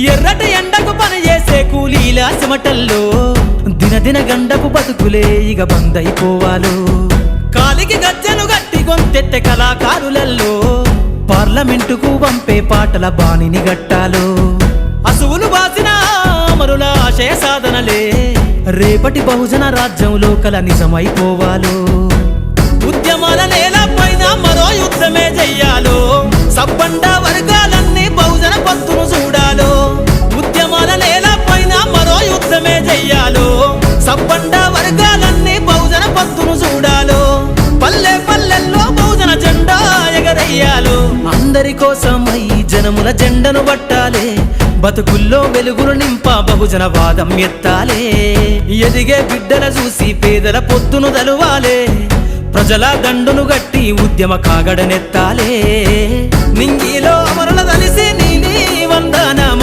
ఎర్రటి ఎండకు పని చేసే కూలీల చెమటల్లో దినదిన గండపు బతుకులే ఇక బందైపోవాలో కాలికి గజ్జెను గట్టి గొంతెత్తె కళాకారులల్లో పార్లమెంటుకు పంపే పాటల బాణిని గట్టాలో అసువులు బాసిన అమరుల ఆశయ సాధనలే రేపటి బహుజన రాజ్యంలో కల నిజమైపోవాలో ఉద్యమాల నేల పైన మరో యుద్ధమే చెయ్యాలో సబ్బండ వర్గాలన్నీ బహుజన పంతును చూడాలో ఉద్యమాల నేల పైన మరో యుద్ధమే చెయ్యాలో సబ్బండ వర్గాలన్నీ బహుజన పంతును చూడాలో పల్లె పల్లెల్లో బహుజన జెండా ఎగరయ్యాలో అందరి కోసం ఈ జనముల జెండను పట్టాలే బతుకుల్లో వెలుగులు నింప బహుజన వాదం ఎత్తాలే ఎదిగే బిడ్డల చూసి పేదల పొద్దును దలువాలే ప్రజల దండును గట్టి ఉద్యమ కాగడనెత్తాలే నింగిలో అమరుల తలిసి నీలి వందనమంట